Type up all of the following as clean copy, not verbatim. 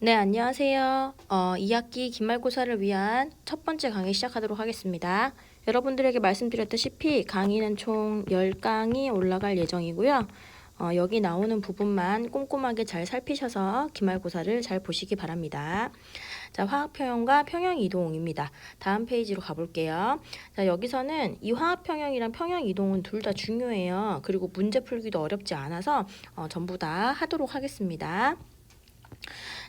네, 안녕하세요. 2학기 기말고사를 위한 첫 번째 강의 시작하도록 하겠습니다. 여러분들에게 말씀드렸다시피 강의는 총 10강이 올라갈 예정이고요. 여기 나오는 부분만 꼼꼼하게 잘 살피셔서 기말고사를 잘 보시기 바랍니다. 자, 화학평형과 평형이동입니다. 다음 페이지로 가볼게요. 자, 여기서는 이 화학평형이랑 평형이동은 둘 다 중요해요. 그리고 문제 풀기도 어렵지 않아서 전부 다 하도록 하겠습니다.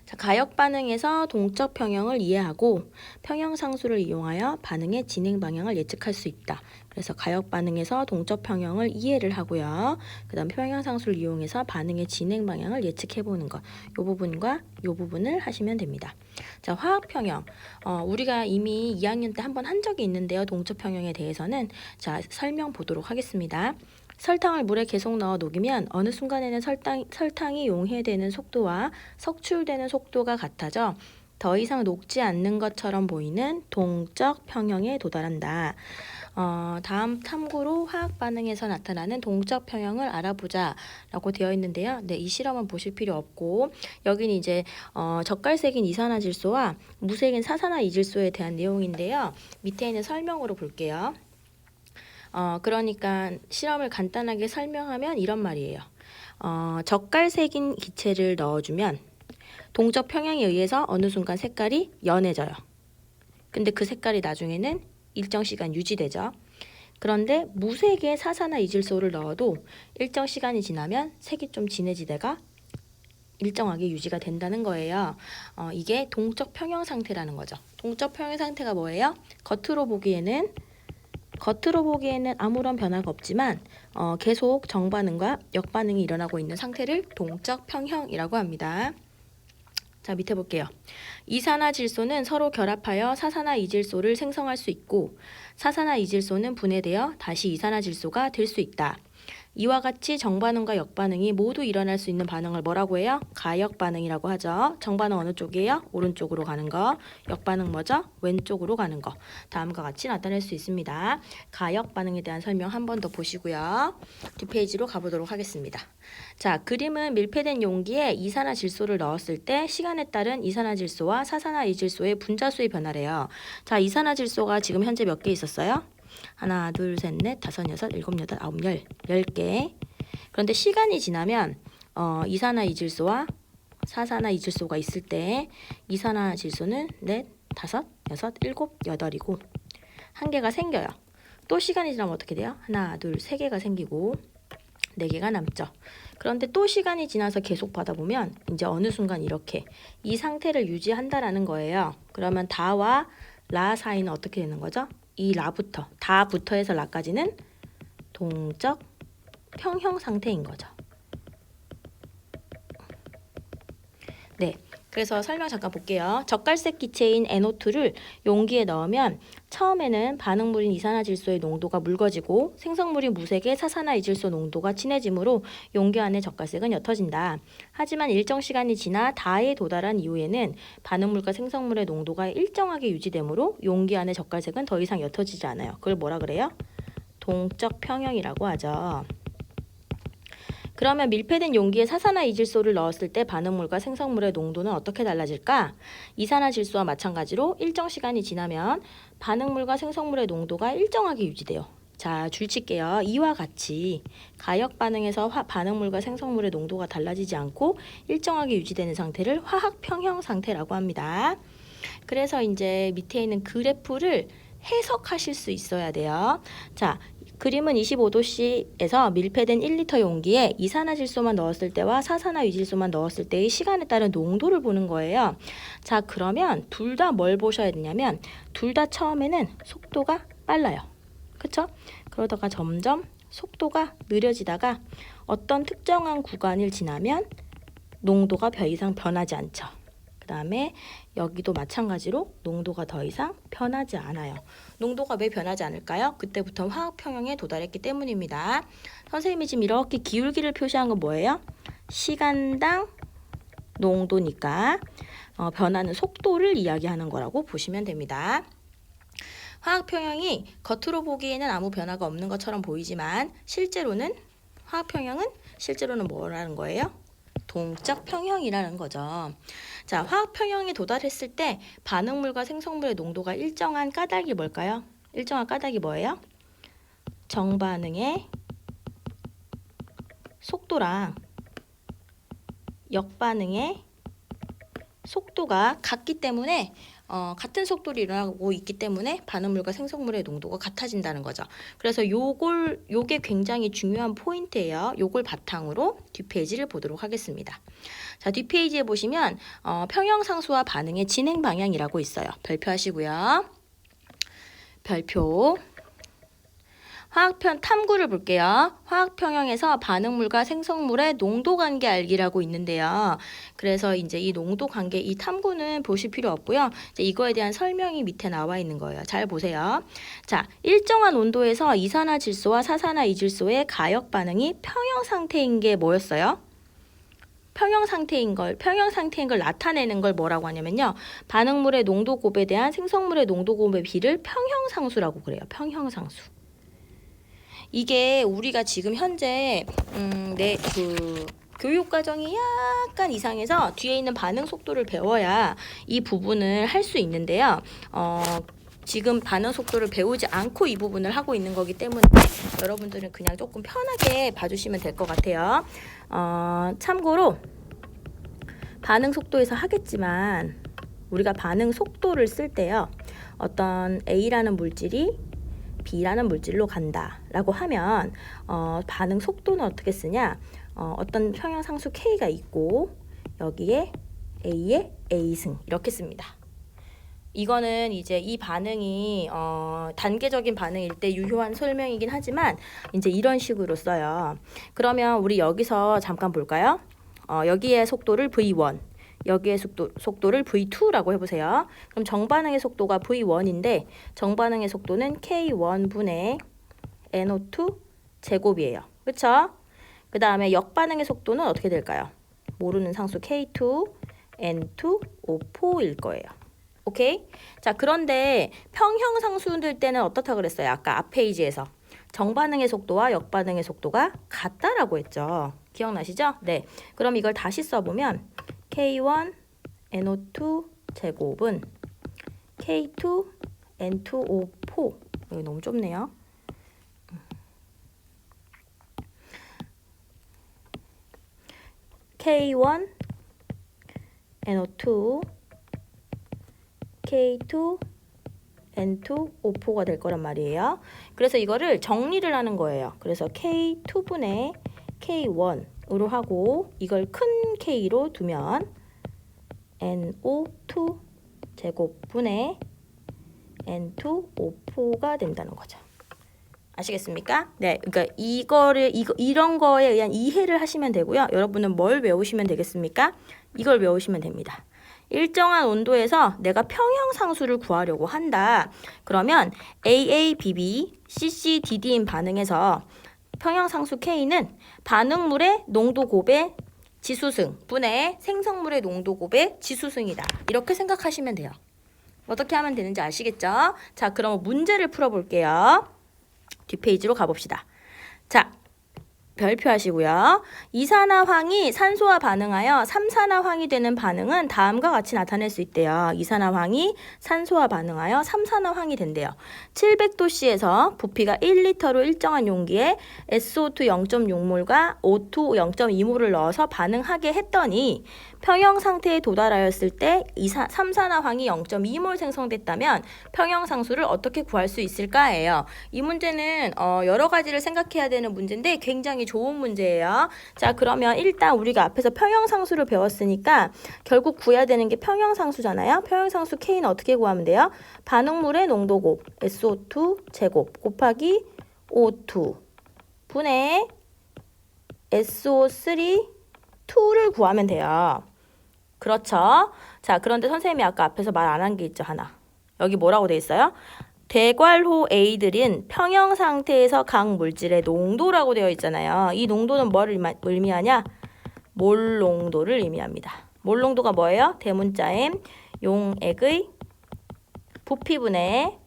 자, 가역 반응에서 동적 평형을 이해하고 평형 상수를 이용하여 반응의 진행 방향을 예측할 수 있다. 그래서 가역 반응에서 동적 평형을 이해를 하고요. 그다음 평형 상수를 이용해서 반응의 진행 방향을 예측해 보는 것. 이 부분과 이 부분을 하시면 됩니다. 자, 화학 평형. 우리가 이미 2학년 때 한번 한 적이 있는데요. 동적 평형에 대해서는 자, 설명 보도록 하겠습니다. 설탕을 물에 계속 넣어 녹이면 어느 순간에는 설탕이 용해되는 속도와 석출되는 속도가 같아져 더 이상 녹지 않는 것처럼 보이는 동적 평형에 도달한다. 다음 탐구로 화학 반응에서 나타나는 동적 평형을 알아보자 라고 되어 있는데요. 네, 이 실험은 보실 필요 없고 여기는 이제 젓갈색인 이산화질소와 무색인 사산화이질소에 대한 내용인데요. 밑에 있는 설명으로 볼게요. 그러니까 실험을 간단하게 설명하면 이런 말이에요. 젓갈색인 기체를 넣어주면 동적 평형에 의해서 어느 순간 색깔이 연해져요. 근데 그 색깔이 나중에는 일정 시간 유지되죠. 그런데 무색의 사산화이질소를 넣어도 일정 시간이 지나면 색이 좀 진해지다가 일정하게 유지가 된다는 거예요. 이게 동적 평형 상태라는 거죠. 동적 평형 상태가 뭐예요? 겉으로 보기에는 아무런 변화가 없지만 계속 정반응과 역반응이 일어나고 있는 상태를 동적 평형이라고 합니다. 자, 밑에 볼게요. 이산화질소는 서로 결합하여 사산화이질소를 생성할 수 있고 사산화이질소는 분해되어 다시 이산화질소가 될 수 있다. 이와 같이 정반응과 역반응이 모두 일어날 수 있는 반응을 뭐라고 해요? 가역 반응이라고 하죠. 정반응 어느 쪽이에요? 오른쪽으로 가는 거. 역반응 뭐죠? 왼쪽으로 가는 거. 다음과 같이 나타낼 수 있습니다. 가역 반응에 대한 설명 한 번 더 보시고요. 뒷페이지로 가보도록 하겠습니다. 자, 그림은 밀폐된 용기에 이산화질소를 넣었을 때 시간에 따른 이산화질소와 사산화이질소의 분자수의 변화래요. 자, 이산화질소가 지금 현재 몇 개 있었어요? 하나, 둘, 셋, 넷, 다섯, 여섯, 일곱, 여덟, 아홉, 10개. 그런데 시간이 지나면 이산화이질소와 사산화이질소가 있을 때 이산화질소는 넷, 다섯, 여섯, 일곱, 여덟이고 한 개가 생겨요. 또 시간이 지나면 어떻게 돼요? 하나, 둘, 세 개가 생기고 네 개가 남죠. 그런데 또 시간이 지나서 계속 받아보면 이제 어느 순간 이렇게 이 상태를 유지한다라는 거예요. 그러면 다와 라 사이는 어떻게 되는 거죠? 이 라부터 다부터 해서 라까지는 동적 평형 상태인 거죠. 네, 그래서 설명 잠깐 볼게요. 젓갈색 기체인 NO2를 용기에 넣으면 처음에는 반응물인 이산화질소의 농도가 묽어지고 생성물인 무색의 사산화이질소 농도가 진해지므로 용기 안의 젓갈색은 옅어진다. 하지만 일정 시간이 지나 다에 도달한 이후에는 반응물과 생성물의 농도가 일정하게 유지되므로 용기 안의 젓갈색은 더 이상 옅어지지 않아요. 그걸 뭐라 그래요? 동적 평형이라고 하죠. 그러면 밀폐된 용기에 사산화이질소를 넣었을 때 반응물과 생성물의 농도는 어떻게 달라질까? 이산화질소와 마찬가지로 일정 시간이 지나면 반응물과 생성물의 농도가 일정하게 유지돼요. 자, 줄칠게요. 이와 같이 가역 반응에서 반응물과 생성물의 농도가 달라지지 않고 일정하게 유지되는 상태를 화학 평형 상태라고 합니다. 그래서 이제 밑에 있는 그래프를 해석하실 수 있어야 돼요. 자, 그림은 25도씨에서 밀폐된 1리터 용기에 이산화질소만 넣었을 때와 사산화유질소만 넣었을 때의 시간에 따른 농도를 보는 거예요. 자, 그러면 둘 다 뭘 보셔야 되냐면 둘 다 처음에는 속도가 빨라요. 그쵸? 그러다가 점점 속도가 느려지다가 어떤 특정한 구간을 지나면 농도가 더 이상 변하지 않죠. 그 다음에 여기도 마찬가지로 농도가 더 이상 변하지 않아요. 농도가 왜 변하지 않을까요? 그때부터 화학평형에 도달했기 때문입니다. 선생님이 지금 이렇게 기울기를 표시한 건 뭐예요? 시간당 농도니까 변하는 속도를 이야기하는 거라고 보시면 됩니다. 화학평형이 겉으로 보기에는 아무 변화가 없는 것처럼 보이지만 실제로는 화학평형은 실제로는 뭐라는 거예요? 동적 평형이라는 거죠. 자, 화학 평형에 도달했을 때 반응물과 생성물의 농도가 일정한 까닭이 뭘까요? 일정한 까닭이 뭐예요? 정반응의 속도랑 역반응의 속도가 같기 때문에 같은 속도로 일어나고 있기 때문에 반응물과 생성물의 농도가 같아진다는 거죠. 그래서 요게 굉장히 중요한 포인트예요. 요걸 바탕으로 뒷페이지를 보도록 하겠습니다. 자, 뒷페이지에 보시면 평형상수와 반응의 진행 방향이라고 있어요. 별표하시고요. 별표. 화학편 탐구를 볼게요. 화학평형에서 반응물과 생성물의 농도 관계 알기라고 있는데요. 그래서 이제 이 농도 관계, 이 탐구는 보실 필요 없고요. 이제 이거에 대한 설명이 밑에 나와 있는 거예요. 잘 보세요. 자, 일정한 온도에서 이산화질소와 사산화이질소의 가역 반응이 평형 상태인 게 뭐였어요? 평형 상태인 걸 나타내는 걸 뭐라고 하냐면요. 반응물의 농도 곱에 대한 생성물의 농도 곱의 비를 평형상수라고 그래요. 평형상수. 이게 우리가 지금 현재 교육 과정이 약간 이상해서 뒤에 있는 반응 속도를 배워야 이 부분을 할 수 있는데요. 지금 반응 속도를 배우지 않고 이 부분을 하고 있는 거기 때문에 여러분들은 그냥 조금 편하게 봐주시면 될 것 같아요. 참고로 반응 속도에서 하겠지만 우리가 반응 속도를 쓸 때요. 어떤 A라는 물질이 B라는 물질로 간다라고 하면 반응 속도는 어떻게 쓰냐? 어떤 평형상수 K가 있고 여기에 A의 A승 이렇게 씁니다. 이거는 이제 이 반응이 단계적인 반응일 때 유효한 설명이긴 하지만 이제 이런 식으로 써요. 그러면 우리 여기서 잠깐 볼까요? 여기에 속도를 V1, 여기에 속도를 V2라고 해보세요. 그럼 정반응의 속도가 V1인데 정반응의 속도는 K1분의 NO2 제곱이에요. 그쵸? 그 다음에 역반응의 속도는 어떻게 될까요? 모르는 상수 K2, N2, O4일 거예요. 오케이? 자, 그런데 평형상수들 때는 어떻다 그랬어요? 아까 앞 페이지에서. 정반응의 속도와 역반응의 속도가 같다라고 했죠. 기억나시죠? 네. 그럼 이걸 다시 써보면 K1 NO2 제곱은 K2 N2O4 여기 너무 좁네요. K1 NO2 K2 N2O4가 될 거란 말이에요. 그래서 이거를 정리를 하는 거예요. 그래서 K2분의 K1으로 하고 이걸 큰 K로 두면 NO2 제곱분의 N2O4가 된다는 거죠. 아시겠습니까? 네, 그러니까 이런 거에 의한 이해를 하시면 되고요. 여러분은 뭘 외우시면 되겠습니까? 이걸 외우시면 됩니다. 일정한 온도에서 내가 평형상수를 구하려고 한다. 그러면 AABB, CCDD인 반응에서 평형상수 K는 반응물의 농도 곱의 지수승 분의 생성물의 농도 곱의 지수승이다. 이렇게 생각하시면 돼요. 어떻게 하면 되는지 아시겠죠? 자, 그럼 문제를 풀어볼게요. 뒷페이지로 가봅시다. 자, 별표하시고요. 이산화황이 산소와 반응하여 삼산화황이 되는 반응은 다음과 같이 나타낼 수 있대요. 이산화황이 산소와 반응하여 삼산화황이 된대요. 700도씨에서 부피가 1리터로 일정한 용기에 SO2 0.6몰과 O2 0.2몰을 넣어서 반응하게 했더니 평형 상태에 도달하였을 때 삼산화황이 0.2몰 생성됐다면 평형상수를 어떻게 구할 수 있을까예요. 이 문제는 여러 가지를 생각해야 되는 문제인데 굉장히 좋은 문제예요. 자, 그러면 일단 우리가 앞에서 평형상수를 배웠으니까 결국 구해야 되는 게 평형상수잖아요. 평형상수 K는 어떻게 구하면 돼요? 반응물의 농도곱 SO2 제곱 곱하기 O2 분의 SO3 2를 구하면 돼요. 그렇죠? 자, 그런데 선생님이 아까 앞에서 말 안 한 게 있죠, 하나. 여기 뭐라고 돼 있어요? 대괄호 A들인 평형 상태에서 각 물질의 농도라고 되어 있잖아요. 이 농도는 뭐를 의미하냐? 몰 농도를 의미합니다. 몰 농도가 뭐예요? 대문자 M, 용액의 부피분의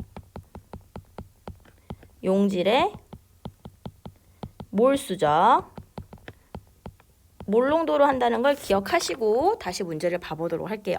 용질의 몰수죠. 몰농도로 한다는 걸 기억하시고 다시 문제를 봐보도록 할게요.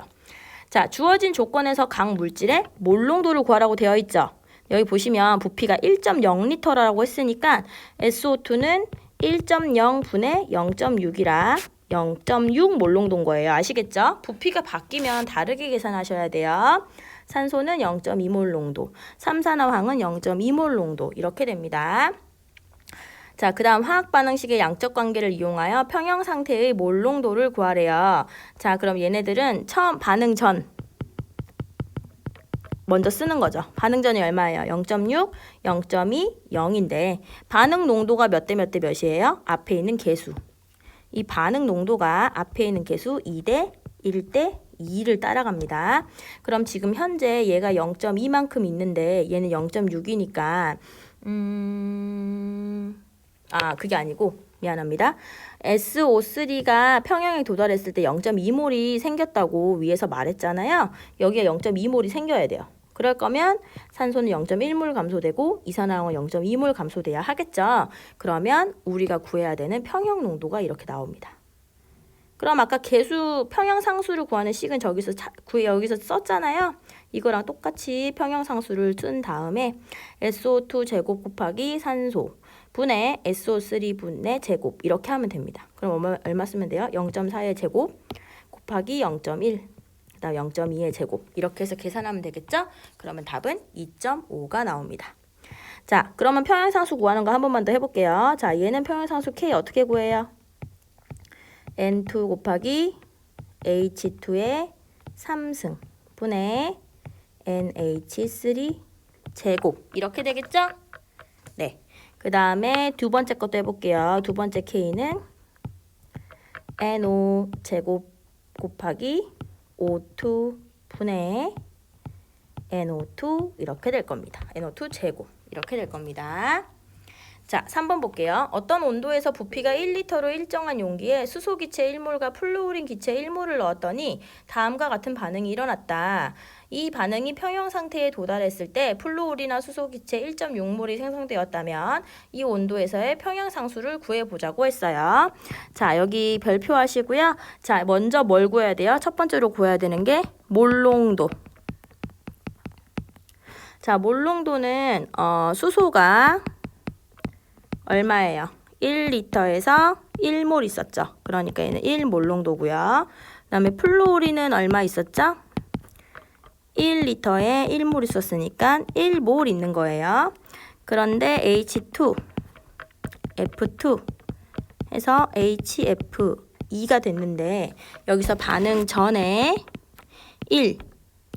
자, 주어진 조건에서 각 물질의 몰농도를 구하라고 되어 있죠. 여기 보시면 부피가 1.0L라고 했으니까 SO2는 1.0 분의 0.6이라 0.6 몰농도인 거예요. 아시겠죠? 부피가 바뀌면 다르게 계산하셔야 돼요. 산소는 0.2몰 농도, 삼산화황은 0.2몰 농도 이렇게 됩니다. 자, 그 다음 화학 반응식의 양적 관계를 이용하여 평형 상태의 몰 농도를 구하래요. 자, 그럼 얘네들은 처음 반응 전 먼저 쓰는 거죠. 반응 전이 얼마예요? 0.6, 0.2, 0인데 반응 농도가 몇 대 몇 대 몇이에요? 앞에 있는 개수. 이 반응 농도가 앞에 있는 개수 2대 1대 2를 따라갑니다. 그럼 지금 현재 얘가 0.2만큼 있는데 얘는 0.6이니까 그게 아니고 미안합니다. SO3가 평형에 도달했을 때 0.2몰이 생겼다고 위에서 말했잖아요. 여기에 0.2몰이 생겨야 돼요. 그럴 거면 산소는 0.1몰 감소되고 이산화황은 0.2몰 감소돼야 하겠죠. 그러면 우리가 구해야 되는 평형 농도가 이렇게 나옵니다. 그럼 아까 개수 평형상수를 구하는 식은 여기서 썼잖아요. 이거랑 똑같이 평형상수를 쓴 다음에 SO2 제곱 곱하기 산소 분의 SO3 분의 제곱 이렇게 하면 됩니다. 그럼 얼마 쓰면 돼요? 0.4의 제곱 곱하기 0.1 그다음 0.2의 제곱 이렇게 해서 계산하면 되겠죠? 그러면 답은 2.5가 나옵니다. 자, 그러면 평형상수 구하는 거 한 번만 더 해볼게요. 자, 얘는 평형상수 K 어떻게 구해요? N2 곱하기 H2의 3승 분의 NH3 제곱 이렇게 되겠죠? 네. 그 다음에 두 번째 것도 해볼게요. 두 번째 K는 NO 제곱 곱하기 O2 분의 NO2 이렇게 될 겁니다. NO2 제곱 이렇게 될 겁니다. 자, 3번 볼게요. 어떤 온도에서 부피가 1리터로 일정한 용기에 수소 기체 1몰과 플루오린 기체 1몰을 넣었더니 다음과 같은 반응이 일어났다. 이 반응이 평형 상태에 도달했을 때 플루오린이나 수소 기체 1.6몰이 생성되었다면 이 온도에서의 평형 상수를 구해보자고 했어요. 자, 여기 별표 하시고요. 자, 먼저 뭘 구해야 돼요? 첫 번째로 구해야 되는 게 몰농도. 자, 몰농도는 수소가 얼마예요? 1리터에서 1몰 있었죠. 그러니까 얘는 1몰 농도고요. 그 다음에 플루오린은 얼마 있었죠? 1리터에 1몰 있었으니까 1몰 있는 거예요. 그런데 H2, F2 해서 HF2가 됐는데 여기서 반응 전에 1,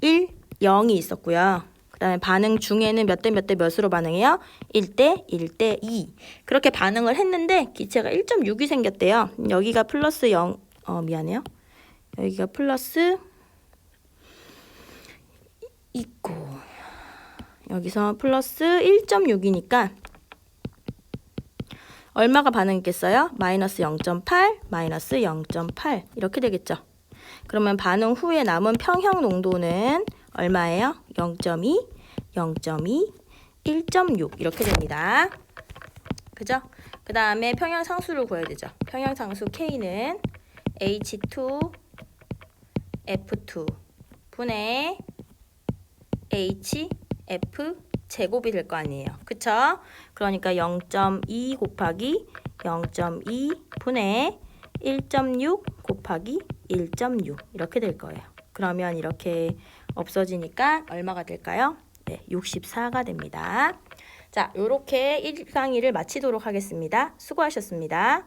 0이 있었고요. 그 다음에 반응 중에는 몇 대 몇 대 몇으로 반응해요? 1대 1대 2. 그렇게 반응을 했는데 기체가 1.6이 생겼대요. 여기가 플러스 0, 미안해요. 여기가 플러스 있고 여기서 플러스 1.6이니까 얼마가 반응했겠어요? 마이너스 0.8, 마이너스 0.8 이렇게 되겠죠. 그러면 반응 후에 남은 평형 농도는 얼마예요? 0.2, 0.2, 1.6 이렇게 됩니다. 그죠? 그 다음에 평형 상수를 구해야 되죠. 평형 상수 K는 H2, F2 분의 HF 제곱이 될 거 아니에요. 그쵸? 그러니까 0.2 곱하기 0.2 분의 1.6 곱하기 1.6 이렇게 될 거예요. 그러면 이렇게 없어지니까 얼마가 될까요? 네, 64가 됩니다. 자, 요렇게 1강의를 마치도록 하겠습니다. 수고하셨습니다.